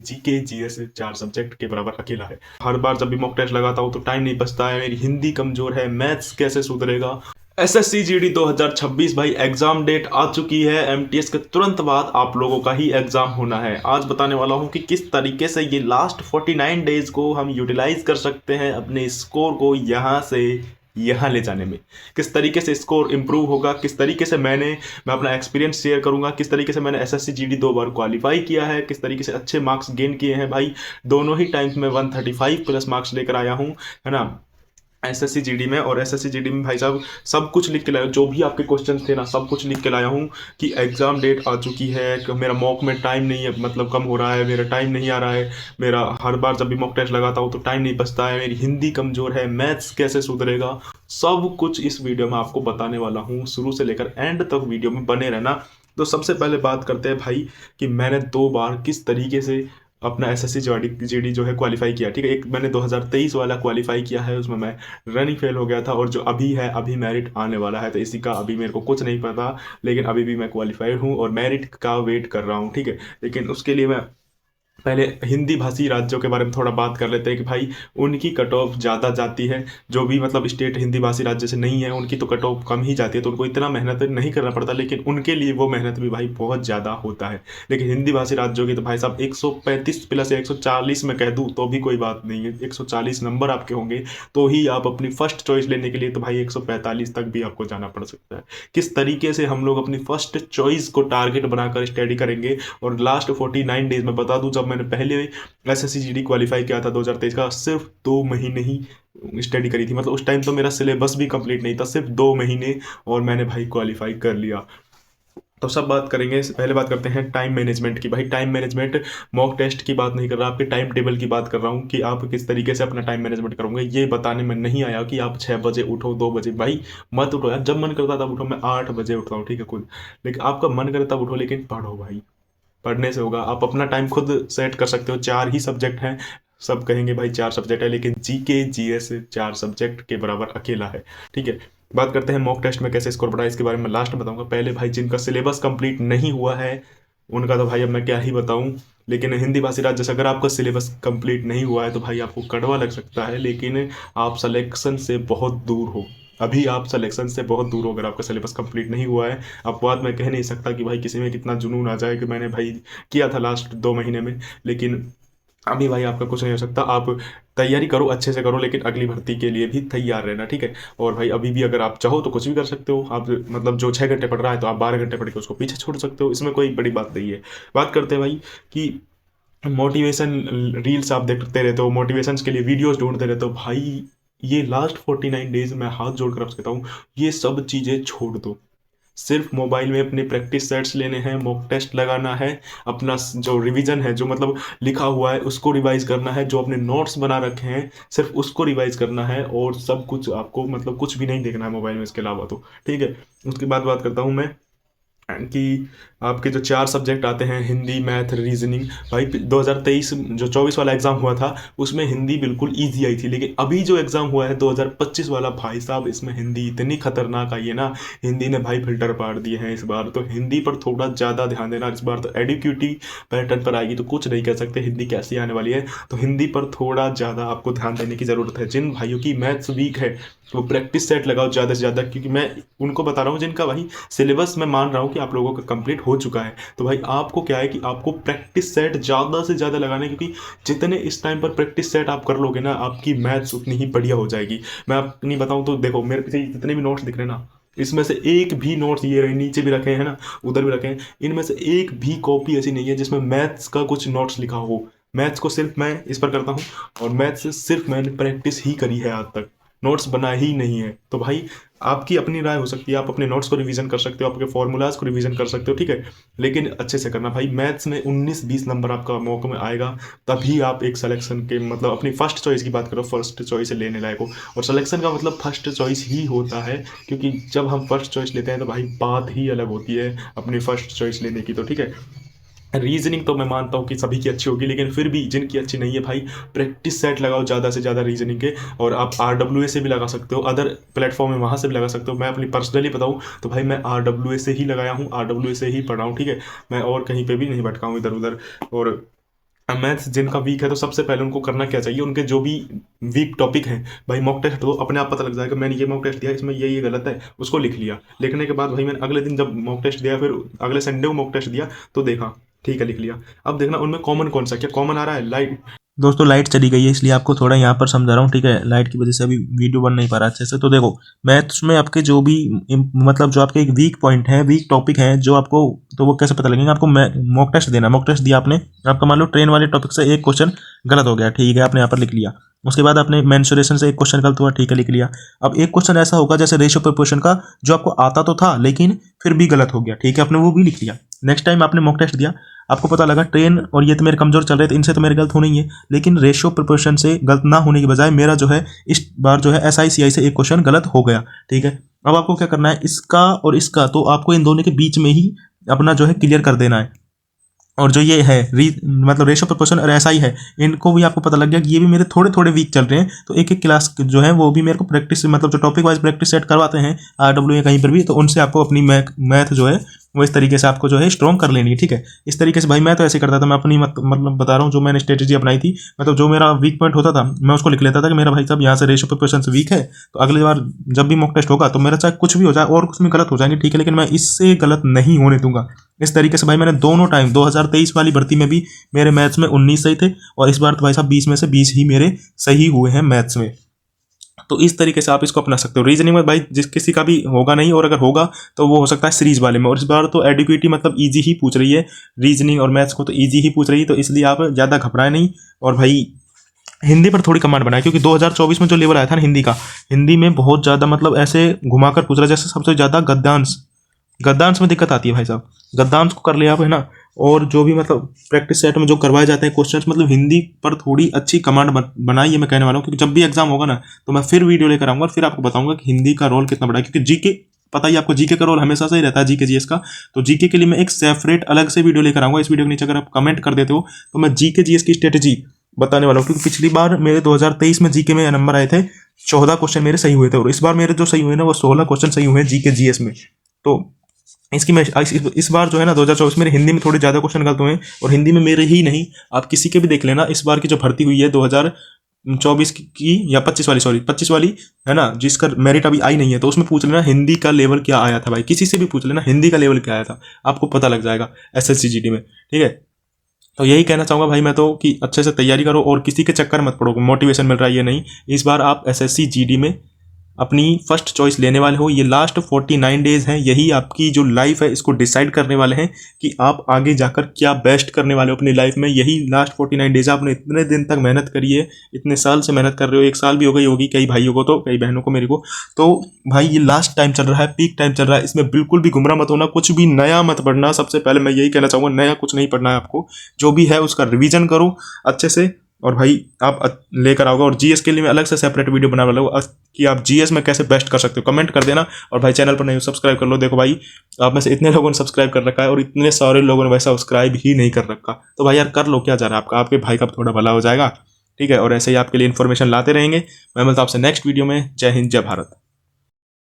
GK GS चार subject के बराबर अकेला है। हर बार जब भी मॉक टेस्ट लगाता हूँ तो टाइम नहीं बचता है, मेरी हिंदी कमजोर है, मैथ्स कैसे सुधरेगा। एसएससी जीडी 2026 भाई एग्जाम डेट आ चुकी है। एमटीएस के तुरंत बाद आप लोगों का ही एग्जाम होना है। आज बताने वाला हूं कि किस तरीके से ये लास्ट 49 डेज को हम यूटिलाइज कर सकते हैं अपने स्कोर को यहां से यहाँ ले जाने में। किस तरीके से स्कोर इंप्रूव होगा, किस तरीके से मैं अपना एक्सपीरियंस शेयर करूंगा, किस तरीके से मैंने एसएससी जीडी 2 बार क्वालिफाई किया है, किस तरीके से अच्छे मार्क्स गेन किए हैं भाई। दोनों ही टाइम्स में 135 प्लस मार्क्स लेकर आया हूँ, है ना, एसएससी जीडी में। और एसएससी जीडी में भाई साहब सब कुछ लिख के लाया हूं, जो भी आपके क्वेश्चन थे ना सब कुछ लिख के लाया हूँ कि एग्जाम डेट आ चुकी है, कि मेरा मॉक में टाइम नहीं है, मतलब कम हो रहा है, मेरा टाइम नहीं आ रहा है, मेरा हर बार जब भी मॉक टेस्ट लगाता हूँ तो टाइम नहीं बचता है, मेरी हिंदी कमजोर है, मैथ्स कैसे सुधरेगा। सब कुछ इस वीडियो में आपको बताने वाला हूँ, शुरू से लेकर एंड तक वीडियो में बने रहना। तो सबसे पहले बात करते हैं भाई कि मैंने 2 बार किस तरीके से अपना एसएससी जीडी जो है क्वालिफाई किया। ठीक है, एक मैंने 2023 वाला क्वालिफाई किया है, उसमें मैं रनिंग फेल हो गया था, और जो अभी है अभी मेरिट आने वाला है, तो इसी का अभी मेरे को कुछ नहीं पता, लेकिन अभी भी मैं क्वालिफाइड हूँ और मेरिट का वेट कर रहा हूँ। ठीक है, लेकिन उसके लिए मैं पहले हिंदी भाषी राज्यों के बारे में थोड़ा बात कर लेते हैं कि भाई उनकी कट ऑफ ज़्यादा जाती है। जो भी मतलब स्टेट हिंदी भाषी राज्य से नहीं है उनकी तो कट ऑफ कम ही जाती है, तो उनको इतना मेहनत नहीं करना पड़ता, लेकिन उनके लिए वो मेहनत भी भाई बहुत ज़्यादा होता है। लेकिन हिंदी भाषी राज्यों की तो भाई साहब 135 प्लस या 140 में कह दूँ तो भी कोई बात नहीं है, 140 नंबर आपके होंगे तो ही आप अपनी फर्स्ट चॉइस लेने के लिए तो भाई 145 तक भी आपको जाना पड़ सकता है। किस तरीके से हम लोग अपनी फर्स्ट चॉइस को टारगेट बनाकर स्टडी करेंगे। और लास्ट 49 डेज में बता दूं, जब मैंने पहले एसएससी जीडी क्वालिफाई किया था 2023 का, सिर्फ 2 महीने ही स्टडी करी थी, मतलब उस टाइम तो मेरा सिलेबस भी कंप्लीट नहीं था, सिर्फ 2 महीने, और मैंने भाई क्वालिफाई कर लिया। तो सब बात करेंगे, पहले बात करते हैं टाइम मैनेजमेंट की। भाई टाइम मैनेजमेंट मॉक टेस्ट की बात नहीं कर रहा, आपके टाइम टेबल की बात कर रहा हूँ कि आप किस तरीके से अपना टाइम मैनेजमेंट करोगे। ये बताने में नहीं आया कि आप 6 बजे उठो, 2 बजे, भाई मत उठो यार, जब मन करता तब उठो। मैं 8 बजे उठता हूँ, ठीक है, खुद, लेकिन आपका मन करे तब उठो, लेकिन पढ़ो भाई, पढ़ने से होगा। आप अपना टाइम खुद सेट कर सकते हो। 4 ही सब्जेक्ट हैं, सब कहेंगे भाई 4 सब्जेक्ट है, लेकिन जीके जीएस 4 सब्जेक्ट के बराबर अकेला है। ठीक है, बात करते हैं मॉक टेस्ट में कैसे स्कोर बढ़ा, इसके बारे में लास्ट में बताऊंगा। पहले भाई जिनका सिलेबस कंप्लीट नहीं हुआ है उनका तो भाई अब मैं क्या ही बताऊं। लेकिन हिंदी भाषी राज्य से अगर आपका सिलेबस कंप्लीट नहीं हुआ है तो भाई आपको कड़वा लग सकता है, लेकिन आप सिलेक्शन से बहुत दूर हो। अभी आप सिलेक्शन से बहुत दूर हो अगर आपका सिलेबस कंप्लीट नहीं हुआ है। अपवाद मैं कह नहीं सकता कि भाई किसी में कितना जुनून आ जाए कि मैंने भाई किया था लास्ट 2 महीने में, लेकिन अभी भाई आपका कुछ नहीं हो सकता। आप तैयारी करो, अच्छे से करो, लेकिन अगली भर्ती के लिए भी तैयार रहना, ठीक है। और भाई अभी भी अगर आप चाहो तो कुछ भी कर सकते हो। आप मतलब जो 6 घंटे पढ़ रहा है तो आप 12 घंटे पढ़ के उसको पीछे छोड़ सकते हो, इसमें कोई बड़ी बात नहीं है। बात करते हैं भाई कि मोटिवेशन रील्स आप देखते रहते हो, मोटिवेशन के लिए वीडियोस ढूंढते रहते हो, भाई ये लास्ट 49 डेज में हाथ जोड़कर आप कहता हूँ ये सब चीज़ें छोड़ दो। सिर्फ मोबाइल में अपने प्रैक्टिस सेट्स लेने हैं, मॉक टेस्ट लगाना है, अपना जो रिवीजन है, जो मतलब लिखा हुआ है उसको रिवाइज करना है, जो अपने नोट्स बना रखे हैं सिर्फ उसको रिवाइज करना है, और सब कुछ आपको मतलब कुछ भी नहीं देखना है मोबाइल में इसके अलावा तो, ठीक है। उसके बाद बात करता हूँ मैं कि आपके जो 4 सब्जेक्ट आते हैं, हिंदी, मैथ, रीजनिंग। भाई 2023 जो 24 वाला एग्जाम हुआ था उसमें हिंदी बिल्कुल इजी आई थी, लेकिन अभी जो एग्जाम हुआ है 2025 वाला, भाई साहब इसमें हिंदी इतनी खतरनाक आई है ना, हिंदी ने भाई फिल्टर पार दिए हैं इस बार। तो हिंदी पर थोड़ा ज़्यादा ध्यान देना, इस बार तो एडिक्यूटी पैटर्न पर आएगी, तो कुछ नहीं कह सकते हिंदी कैसी आने वाली है। तो हिंदी पर थोड़ा ज़्यादा आपको ध्यान देने की ज़रूरत है। जिन भाइयों की मैथ्स वीक है वो प्रैक्टिस सेट लगाओ ज़्यादा से ज़्यादा, क्योंकि मैं उनको बता रहा हूँ जिनका भाई सिलेबस मैं मान रहा हूँ कि आप लोगों का कंप्लीट हो चुका है। तो भाई आपको क्या है कि आपको प्रैक्टिस सेट ज़्यादा से ज़्यादा लगाना है, क्योंकि जितने इस टाइम पर प्रैक्टिस सेट आप कर लोगे ना, आपकी मैथ्स उतनी ही बढ़िया हो जाएगी। मैं अपनी बताऊँ तो देखो, मेरे पीछे जितने भी नोट्स दिख रहे हैं ना, इसमें से एक भी नोट्स, ये रहे नीचे भी रखे हैं ना, उधर भी रखे हैं, इनमें से एक भी कॉपी ऐसी नहीं है जिसमें मैथ्स का कुछ नोट्स लिखा हो। मैथ्स को सिर्फ मैं इस पर करता हूँ, और मैथ्स से सिर्फ मैंने प्रैक्टिस ही करी है आज तक, नोट्स बना ही नहीं है। तो भाई आपकी अपनी राय हो सकती है, आप अपने नोट्स को रिवीजन कर सकते हो, आपके फॉर्मूलाज को रिवीजन कर सकते हो, ठीक है, लेकिन अच्छे से करना भाई। मैथ्स में 19-20 नंबर आपका मौके में आएगा, तभी आप एक सिलेक्शन के मतलब अपनी फर्स्ट चॉइस की बात करो, फर्स्ट चॉइस लेने लायक हो। और सिलेक्शन का मतलब फर्स्ट चॉइस ही होता है, क्योंकि जब हम फर्स्ट चॉइस लेते हैं तो भाई बात ही अलग होती है अपनी फर्स्ट चॉइस लेने की, तो ठीक है। रीजनिंग तो मैं मानता हूँ कि सभी की अच्छी होगी, लेकिन फिर भी जिनकी अच्छी नहीं है भाई, प्रैक्टिस सेट लगाओ ज़्यादा से ज़्यादा रीजनिंग के। और आप आर से भी लगा सकते हो, अदर प्लेटफॉर्म है वहाँ से भी लगा सकते हो। मैं अपनी पर्सनली बताऊँ तो भाई मैं आर से ही लगाया हूँ, आर से ही पढ़ा हूँ, ठीक है, मैं और कहीं पर भी नहीं भटका हूँ इधर उधर। और मैथ्स जिनका वीक है तो सबसे पहले उनको करना क्या चाहिए, उनके जो भी वीक टॉपिक हैं भाई मॉक टेस्ट तो अपने आप पता लग जाएगा। मैंने ये मॉक टेस्ट दिया, इसमें ये गलत है, उसको लिख लिया। लिखने के बाद भाई मैंने अगले दिन जब मॉक टेस्ट दिया, फिर अगले संडे को मॉक टेस्ट दिया तो देखा ठीक है लिख लिया। अब देखना उनमें कॉमन कौन सा, क्या कॉमन आ रहा है? लाइट। दोस्तों लाइट चली गई है इसलिए आपको थोड़ा यहाँ पर समझा रहा हूँ, ठीक है। लाइट की वजह से अभी वीडियो बन नहीं पा रहा अच्छे से। तो देखो मैथ्स में आपके जो भी मतलब जो आपके एक वीक पॉइंट है, वीक टॉपिक है जो आपको, तो वो कैसे पता लगेगा? आपको मॉक टेस्ट देना। मॉक टेस्ट दिया आपने, आपका मान लो ट्रेन वाले टॉपिक से एक क्वेश्चन गलत हो गया, ठीक है, आपने यहाँ पर लिख लिया। उसके बाद आपने मेंसुरेशन से एक क्वेश्चन गलत हुआ, ठीक है, लिख लिया। अब एक क्वेश्चन ऐसा होगा जैसे रेशियो प्रोपोर्शन का, जो आपको आता तो था लेकिन फिर भी गलत हो गया, ठीक है, आपने वो भी लिख लिया। नेक्स्ट टाइम आपने मॉक टेस्ट दिया, आपको पता लगा ट्रेन और ये तो मेरे कमजोर चल रहे थे, इनसे तो मेरे गलत होनी ही है, लेकिन रेशियो प्रोपोर्शन से गलत ना होने की बजाय मेरा जो है इस बार जो है SICI से एक क्वेश्चन गलत हो गया, ठीक है। अब आपको क्या करना है, इसका और इसका, तो आपको इन दोनों के बीच में ही अपना जो है क्लियर कर देना है। और जो ये है मतलब रेशियो प्रोपोर्शन और SI है, इनको भी आपको पता लग गया कि ये भी मेरे थोड़े थोड़े वीक चल रहे हैं, तो एक एक क्लास जो है वो भी मेरे को प्रैक्टिस, मतलब जो टॉपिक वाइज प्रैक्टिस सेट करवाते हैं RW कहीं पर भी, तो उनसे आपको अपनी मैथ जो है वो इस तरीके से आपको जो है स्ट्रॉन्ग कर लेनी है, ठीक है। इस तरीके से भाई मैं तो ऐसे करता था, मैं अपनी मतलब बता रहा हूँ जो मैंने स्ट्रेटेजी अपनाई थी, मतलब जो मेरा वीक पॉइंट होता था मैं उसको लिख लेता था कि मेरा भाई साहब यहाँ से रेशियो प्रोपोर्शन से वीक है, तो अगली बार जब भी मॉक टेस्ट होगा तो मेरा चाहे कुछ भी हो जाए और कुछ में गलत हो जाएंगे, ठीक है, लेकिन मैं इससे गलत नहीं होने दूंगा। इस तरीके से भाई मैंने दोनों टाइम 2023 वाली भर्ती में भी मेरे मैथ्स में 19 सही थे, और इस बार तो भाई साहब 20 में से 20 ही मेरे सही हुए हैं मैथ्स में। तो इस तरीके से आप इसको अपना सकते हो। रीजनिंग में भाई जिस किसी का भी होगा नहीं, और अगर होगा तो वो हो सकता है सीरीज वाले में, और इस बार तो एडिक्विटी मतलब इजी ही पूछ रही है, रीजनिंग और मैथ्स को तो इजी ही पूछ रही है, तो इसलिए आप ज़्यादा घबराए नहीं। और भाई हिंदी पर थोड़ी कमांड बनाए, क्योंकि 2024 में जो लेवल आया था ना हिंदी का, हिंदी में बहुत ज़्यादा मतलब ऐसे घुमाकर पूछ रहा है, जैसे सबसे ज़्यादा गद्यांश में दिक्कत आती है भाई साहब। गद्यांश को कर लिया आप, है ना, और जो भी मतलब प्रैक्टिस सेट में जो करवाए जाते हैं क्वेश्चंस, मतलब हिंदी पर थोड़ी अच्छी कमांड बनाई है, मैं कहने वाला हूँ। क्योंकि जब भी एग्जाम होगा ना तो मैं फिर वीडियो लेकर आऊंगा और फिर आपको बताऊंगा कि हिंदी का रोल कितना बड़ा है। क्योंकि जीके, पता ही आपको जीके का रोल हमेशा से ही रहता है, जीके जीएस का। तो जीके के लिए मैं एक सेपरेट अलग से वीडियो लेकर आऊंगा। इस वीडियो के नीचे अगर आप कमेंट कर देते हो तो मैं जीके जीएस की स्ट्रेटेजी बताने वाला हूँ। क्योंकि पिछली बार मेरे 2023 में जीके में नंबर आए थे, 14 क्वेश्चन मेरे सही हुए थे, और इस बार मेरे जो सही हुए ना वो 16 क्वेश्चन सही हुए हैं जीके जीएस में। तो इसकी मैं इस बार जो है ना 2024 मेरे हिंदी में थोड़े ज़्यादा क्वेश्चन गलत हुए हैं, और हिंदी में मेरे ही नहीं, आप किसी के भी देख लेना। इस बार की जो भर्ती हुई है 2024 की या 25 वाली, सॉरी 25 वाली है ना, जिसका मेरिट अभी आई नहीं है, तो उसमें पूछ लेना हिंदी का लेवल क्या आया था। भाई किसी से भी पूछ लेना हिंदी का लेवल क्या आया था, आपको पता लग जाएगा SSC GD में, ठीक है। तो यही कहना चाहूँगा भाई मैं तो कि अच्छे से तैयारी करो और किसी के चक्कर मत पड़ो, मोटिवेशन मिल रहा है ये नहीं। इस बार आप SSC GD में अपनी फर्स्ट चॉइस लेने वाले हो। ये लास्ट 49 डेज हैं, यही आपकी जो लाइफ है इसको डिसाइड करने वाले हैं कि आप आगे जाकर क्या बेस्ट करने वाले हो अपनी लाइफ में। यही लास्ट 49 डेज आपने इतने दिन तक मेहनत करी है, इतने साल से मेहनत कर रहे हो, 1 साल भी हो गई होगी कई भाइयों को, तो कई बहनों को, मेरे को। तो भाई ये लास्ट टाइम चल रहा है, पीक टाइम चल रहा है, इसमें बिल्कुल भी गुमराह मत होना, कुछ भी नया मत पढ़ना। सबसे पहले मैं यही कहना चाहूँगा, नया कुछ नहीं पढ़ना है आपको, जो भी है उसका रिविजन करो अच्छे से। और भाई आप लेकर आओगे, और जीएस के लिए मैं अलग से सेपरेट वीडियो बना वाला हूँ कि आप जीएस में कैसे बेस्ट कर सकते हो। कमेंट कर देना, और भाई चैनल पर नहीं सब्सक्राइब कर लो। देखो भाई आप में से इतने लोगों ने सब्सक्राइब कर रखा है और इतने सारे लोगों ने भाई सब्सक्राइब ही नहीं कर रखा, तो भाई यार कर लो, क्या जा रहा है आपका, आपके भाई का थोड़ा भला हो जाएगा, ठीक है। और ऐसे ही आपके लिए इन्फॉर्मेशन लाते रहेंगे। मैं मिलता हूं आपसे नेक्स्ट वीडियो में। जय हिंद, जय भारत।